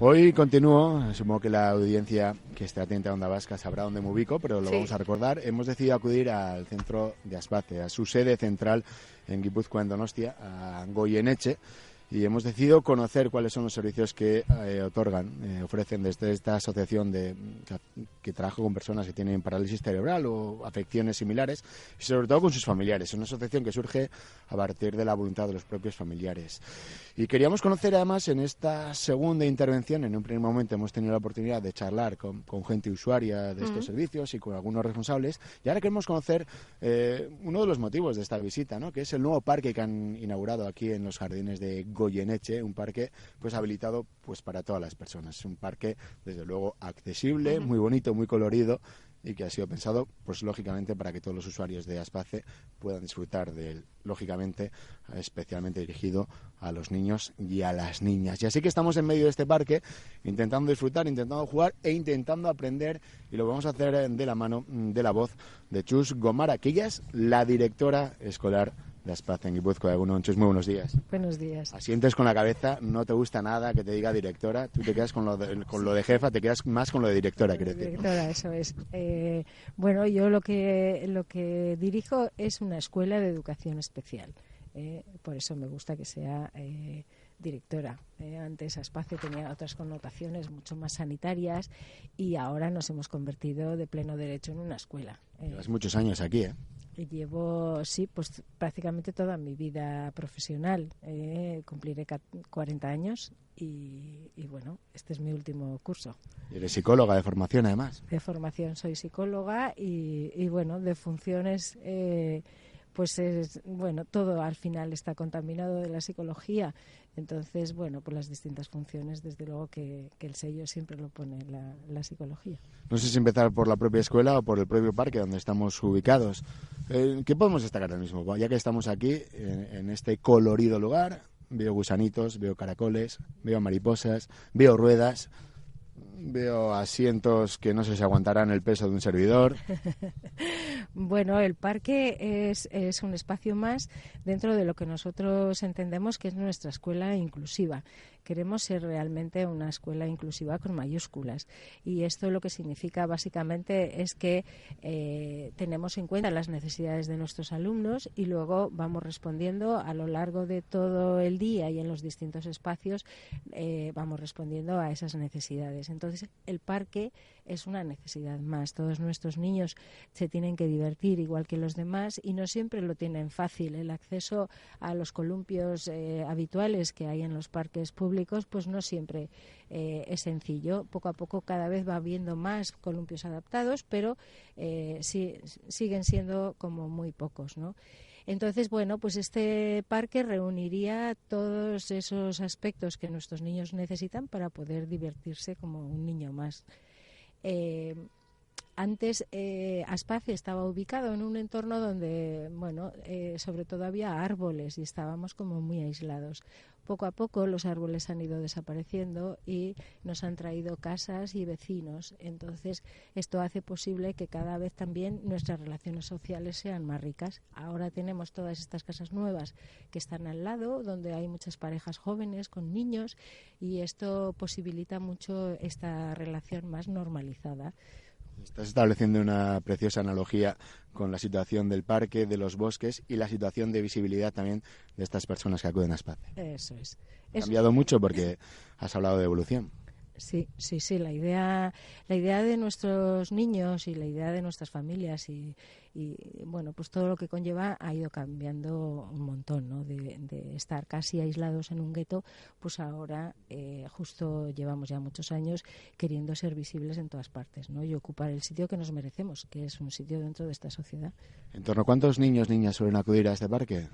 Hoy continúo, supongo que la audiencia que esté atenta a Onda Vasca sabrá dónde me ubico, pero lo Sí. vamos a recordar. Hemos decidido acudir al centro de Aspace, a su sede central en Guipúzcoa, en Donostia, a Goyeneche, y hemos decidido conocer cuáles son los servicios que ofrecen desde esta asociación que trabaja con personas que tienen parálisis cerebral o afecciones similares, y sobre todo con sus familiares. Es una asociación que surge a partir de la voluntad de los propios familiares. Y queríamos conocer además en esta segunda intervención, en un primer momento hemos tenido la oportunidad de charlar con gente usuaria de estos servicios y con algunos responsables, y ahora queremos conocer uno de los motivos de esta visita, ¿no? Que es el nuevo parque que han inaugurado aquí en los jardines de Goyeneche, un parque pues habilitado pues para todas las personas. Es un parque desde luego accesible, muy bonito, muy colorido, y que ha sido pensado, pues lógicamente, para que todos los usuarios de Aspace puedan disfrutar de él, lógicamente, especialmente dirigido a los niños y a las niñas. Y así que estamos en medio de este parque, intentando disfrutar, intentando jugar e intentando aprender, y lo vamos a hacer de la mano, de la voz de Chus Gomara, que ella es la directora escolar de Aspace en Guipúzcoa. Chus, muy buenos días. Buenos días. Asientes con la cabeza, no te gusta nada que te diga directora, tú te quedas con lo de jefa, te quedas más con lo de directora, quiero decir, ¿no? Directora, eso es. Bueno, yo lo que dirijo es una escuela de educación especial. Por eso me gusta que sea directora. Antes Aspace tenía otras connotaciones mucho más sanitarias y ahora nos hemos convertido de pleno derecho en una escuela. Llevas muchos años aquí, ¿eh? Llevo, sí, pues prácticamente toda mi vida profesional. Cumpliré 40 años y bueno, este es mi último curso. Y eres psicóloga de formación, además. De formación soy psicóloga y bueno, de funciones, pues es, bueno, todo al final está contaminado de la psicología. Entonces, bueno, por las distintas funciones, desde luego que el sello siempre lo pone la psicología. No sé si empezar por la propia escuela o por el propio parque donde estamos ubicados. ¿Qué podemos destacar ahora mismo? Ya que estamos aquí, en este colorido lugar, veo gusanitos, veo caracoles, veo mariposas, veo ruedas, veo asientos que no sé si aguantarán el peso de un servidor. Bueno, el parque es un espacio más dentro de lo que nosotros entendemos que es nuestra escuela inclusiva. Queremos ser realmente una escuela inclusiva con mayúsculas, y esto lo que significa básicamente es que tenemos en cuenta las necesidades de nuestros alumnos y luego vamos respondiendo a lo largo de todo el día y en los distintos espacios, vamos respondiendo a esas necesidades. Entonces, el parque es una necesidad más. Todos nuestros niños se tienen que divertir igual que los demás y no siempre lo tienen fácil. El acceso a los columpios habituales que hay en los parques públicos pues no siempre es sencillo. Poco a poco cada vez va habiendo más columpios adaptados, pero siguen siendo como muy pocos, ¿no? Entonces, bueno, pues este parque reuniría todos esos aspectos que nuestros niños necesitan para poder divertirse como un niño más. Antes Aspace estaba ubicado en un entorno donde, bueno, sobre todo había árboles y estábamos como muy aislados. Poco a poco los árboles han ido desapareciendo y nos han traído casas y vecinos. Entonces, esto hace posible que cada vez también nuestras relaciones sociales sean más ricas. Ahora tenemos todas estas casas nuevas que están al lado, donde hay muchas parejas jóvenes con niños, y esto posibilita mucho esta relación más normalizada. Estás estableciendo una preciosa analogía con la situación del parque, de los bosques y la situación de visibilidad también de estas personas que acuden a Aspace. Eso es. Ha cambiado mucho porque has hablado de evolución. Sí, la idea de nuestros niños y la idea de nuestras familias y bueno, pues todo lo que conlleva ha ido cambiando un montón, ¿no? De estar casi aislados en un gueto, pues ahora justo llevamos ya muchos años queriendo ser visibles en todas partes, ¿no? Y ocupar el sitio que nos merecemos, que es un sitio dentro de esta sociedad. ¿En torno a cuántos niños, niñas suelen acudir a este parque?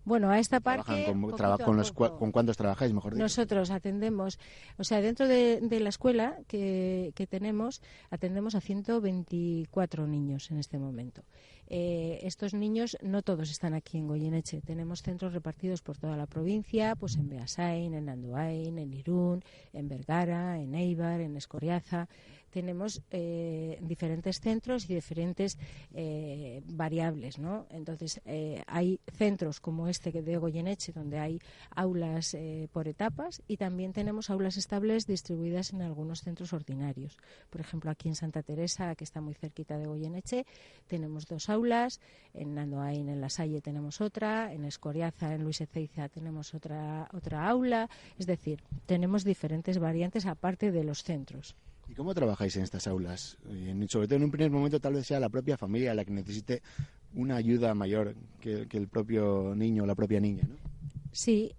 Bueno, a esta parque ¿Con cuántos trabajáis, mejor dicho? Nosotros atendemos, o sea, dentro de la escuela que tenemos, atendemos a 124 niños en este momento. estos niños no todos están aquí en Goyeneche. Tenemos centros repartidos por toda la provincia, pues en Beasain, en Andoain, en Irún, en Vergara, en Eibar, en Escoriaza. Tenemos diferentes centros y diferentes variables, ¿no? Entonces, hay centros como este de Goyeneche, donde hay aulas por etapas, y también tenemos aulas estables distribuidas en algunos centros ordinarios. Por ejemplo, aquí en Santa Teresa, que está muy cerquita de Goyeneche, tenemos 2 aulas, en Andoain, en La Salle, tenemos otra, en Escoriaza, en Luis Ezeiza, tenemos otra aula. Es decir, tenemos diferentes variantes aparte de los centros. ¿Y cómo trabajáis en estas aulas? Sobre todo en un primer momento tal vez sea la propia familia la que necesite una ayuda mayor que el propio niño o la propia niña, ¿no? Sí,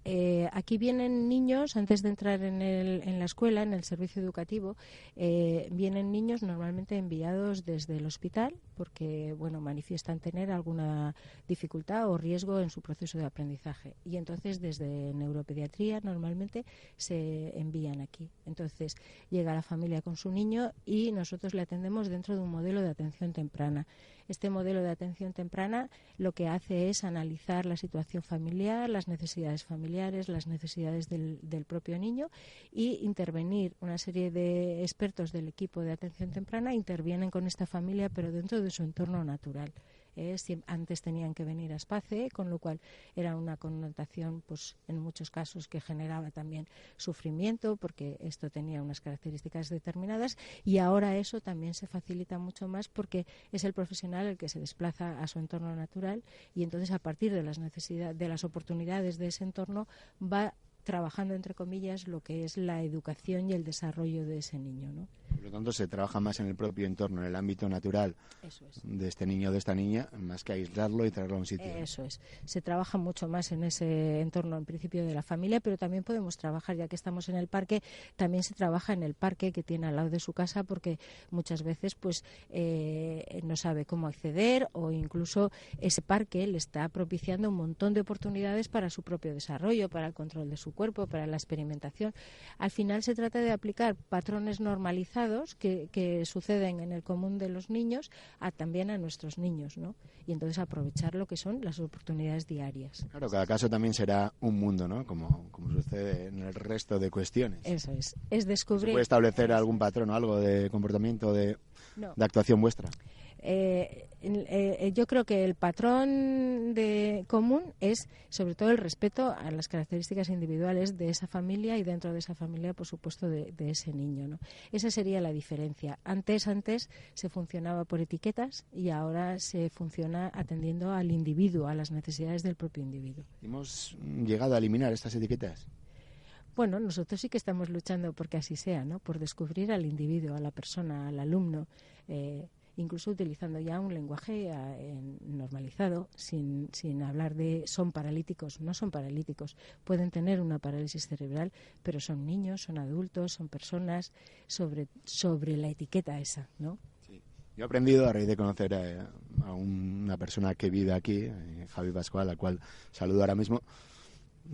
aquí vienen niños, antes de entrar en la escuela, en el servicio educativo, vienen niños normalmente enviados desde el hospital porque, bueno, manifiestan tener alguna dificultad o riesgo en su proceso de aprendizaje. Y entonces desde neuropediatría normalmente se envían aquí. Entonces llega la familia con su niño y nosotros le atendemos dentro de un modelo de atención temprana. Este modelo de atención temprana lo que hace es analizar la situación familiar, las necesidades familiares, las necesidades del propio niño, y intervenir. Una serie de expertos del equipo de atención temprana intervienen con esta familia, pero dentro de su entorno natural. Antes tenían que venir a Space, con lo cual era una connotación, pues en muchos casos, que generaba también sufrimiento, porque esto tenía unas características determinadas, y ahora eso también se facilita mucho más porque es el profesional el que se desplaza a su entorno natural, y entonces a partir de las necesidades, de las oportunidades de ese entorno, va trabajando, entre comillas, lo que es la educación y el desarrollo de ese niño, ¿no? Por lo tanto, se trabaja más en el propio entorno, en el ámbito natural de este niño o de esta niña, más que aislarlo y traerlo a un sitio. Eso es. Se trabaja mucho más en ese entorno, en principio, de la familia, pero también podemos trabajar, ya que estamos en el parque, también se trabaja en el parque que tiene al lado de su casa, porque muchas veces pues no sabe cómo acceder, o incluso ese parque le está propiciando un montón de oportunidades para su propio desarrollo, para el control de su cuerpo, para la experimentación. Al final se trata de aplicar patrones normalizados que suceden en el común de los niños también a nuestros niños, ¿no? Y entonces aprovechar lo que son las oportunidades diarias. Claro, cada caso también será un mundo, ¿no? Como sucede en el resto de cuestiones. Eso es descubrir. ¿Se puede establecer algún patrón o algo de comportamiento de actuación vuestra? Yo creo que el patrón común es sobre todo el respeto a las características individuales de esa familia, y dentro de esa familia, por supuesto, de ese niño, ¿no? Esa sería la diferencia. Antes se funcionaba por etiquetas, y ahora se funciona atendiendo al individuo, a las necesidades del propio individuo. ¿Hemos llegado a eliminar estas etiquetas? Bueno, nosotros sí que estamos luchando porque así sea, ¿no? Por descubrir al individuo, a la persona, al alumno, incluso utilizando ya un lenguaje normalizado, sin hablar de son paralíticos. No son paralíticos, pueden tener una parálisis cerebral, pero son niños, son adultos, son personas, sobre la etiqueta esa, ¿no? Sí. Yo he aprendido, a raíz de conocer a una persona que vive aquí, Javi Pascual, al cual saludo ahora mismo,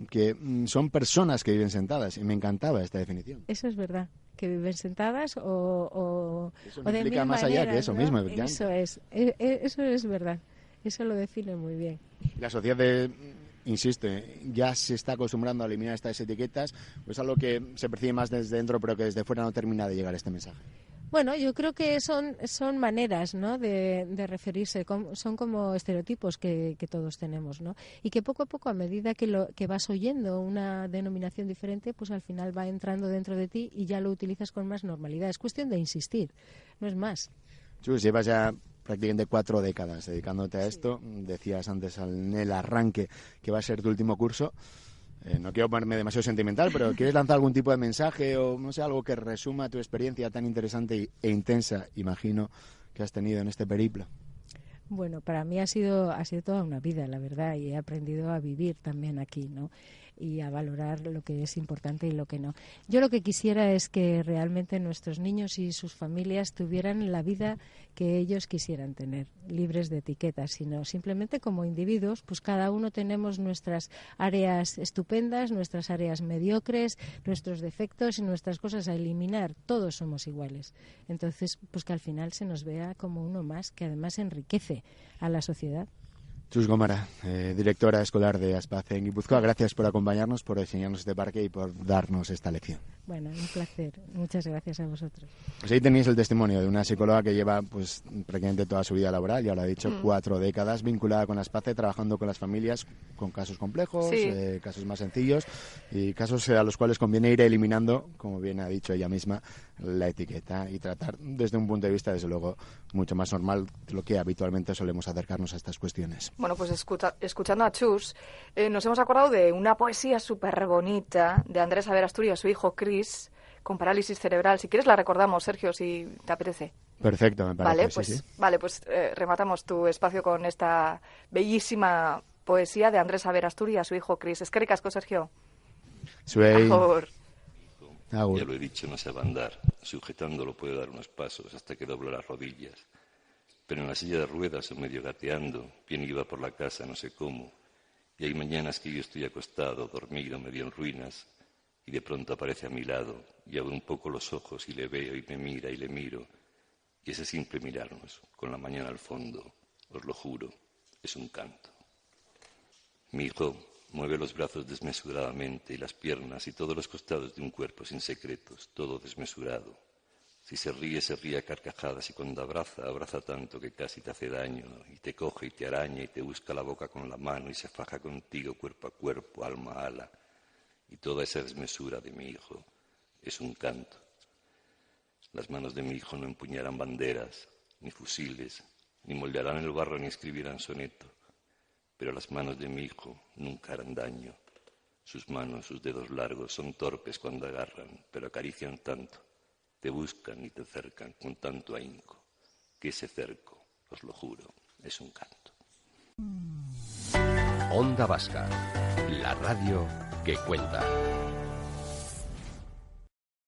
que son personas que viven sentadas, y me encantaba esta definición. Eso es verdad, que viven sentadas o de implica más maneras, allá que eso, ¿no? Mismo. Eso es verdad, eso lo define muy bien. La sociedad, insisto, ya se está acostumbrando a eliminar estas etiquetas, pues algo que se percibe más desde dentro, pero que desde fuera no termina de llegar este mensaje. Bueno, yo creo que son maneras, ¿no?, de referirse, son como estereotipos que todos tenemos, ¿no? Y que poco a poco, a medida que vas oyendo una denominación diferente, pues al final va entrando dentro de ti y ya lo utilizas con más normalidad. Es cuestión de insistir, no es más. Chus, llevas ya prácticamente 4 décadas dedicándote a esto. Decías antes en el arranque que va a ser tu último curso. No quiero ponerme demasiado sentimental, pero ¿quieres lanzar algún tipo de mensaje o, no sé, algo que resuma tu experiencia tan interesante e intensa, imagino, que has tenido en este periplo? Bueno, para mí ha sido toda una vida, la verdad, y he aprendido a vivir también aquí, ¿no? y a valorar lo que es importante y lo que no. Yo lo que quisiera es que realmente nuestros niños y sus familias tuvieran la vida que ellos quisieran tener, libres de etiquetas, sino simplemente como individuos, pues cada uno tenemos nuestras áreas estupendas, nuestras áreas mediocres, nuestros defectos y nuestras cosas a eliminar. Todos somos iguales. Entonces, pues que al final se nos vea como uno más, que además enriquece a la sociedad. Chus Gómara, directora escolar de Aspace en Guipúzcoa, gracias por acompañarnos, por enseñarnos este parque y por darnos esta lección. Bueno, un placer. Muchas gracias a vosotros. Pues ahí tenéis el testimonio de una psicóloga que lleva pues prácticamente toda su vida laboral, ya lo ha dicho, 4 décadas vinculada con Aspace, trabajando con las familias con casos complejos, casos más sencillos y casos a los cuales conviene ir eliminando, como bien ha dicho ella misma, la etiqueta y tratar desde un punto de vista, desde luego, mucho más normal de lo que habitualmente solemos acercarnos a estas cuestiones. Bueno, pues escuchando a Chus, nos hemos acordado de una poesía súper bonita de Andrés Averasturi a su hijo Chris, con parálisis cerebral. Si quieres la recordamos, Sergio, si te apetece. Perfecto, me parece. Vale, pues, sí. Vale, pues rematamos tu espacio con esta bellísima poesía de Andrés Averasturi a su hijo Chris. Eskerrik asko, Sergio. Agur. Ya lo he dicho, no sabe andar. Sujetándolo puede dar unos pasos hasta que dobla las rodillas. Pero en la silla de ruedas o medio gateando, bien iba por la casa, no sé cómo. Y hay mañanas que yo estoy acostado, dormido, medio en ruinas, y de pronto aparece a mi lado, y abro un poco los ojos y le veo y me mira y le miro. Y ese simple mirarnos, con la mañana al fondo, os lo juro, es un canto. Mi hijo mueve los brazos desmesuradamente y las piernas y todos los costados de un cuerpo sin secretos, todo desmesurado. Si se ríe a carcajadas y cuando abraza, abraza tanto que casi te hace daño y te coge y te araña y te busca la boca con la mano y se faja contigo cuerpo a cuerpo, alma a ala. Y toda esa desmesura de mi hijo es un canto. Las manos de mi hijo no empuñarán banderas, ni fusiles, ni moldearán el barro ni escribirán soneto. Pero las manos de mi hijo nunca harán daño. Sus manos, sus dedos largos, son torpes cuando agarran, pero acarician tanto. Te buscan y te cercan con tanto ahínco, que ese cerco, os lo juro, es un canto. Onda Vasca, la radio que cuenta.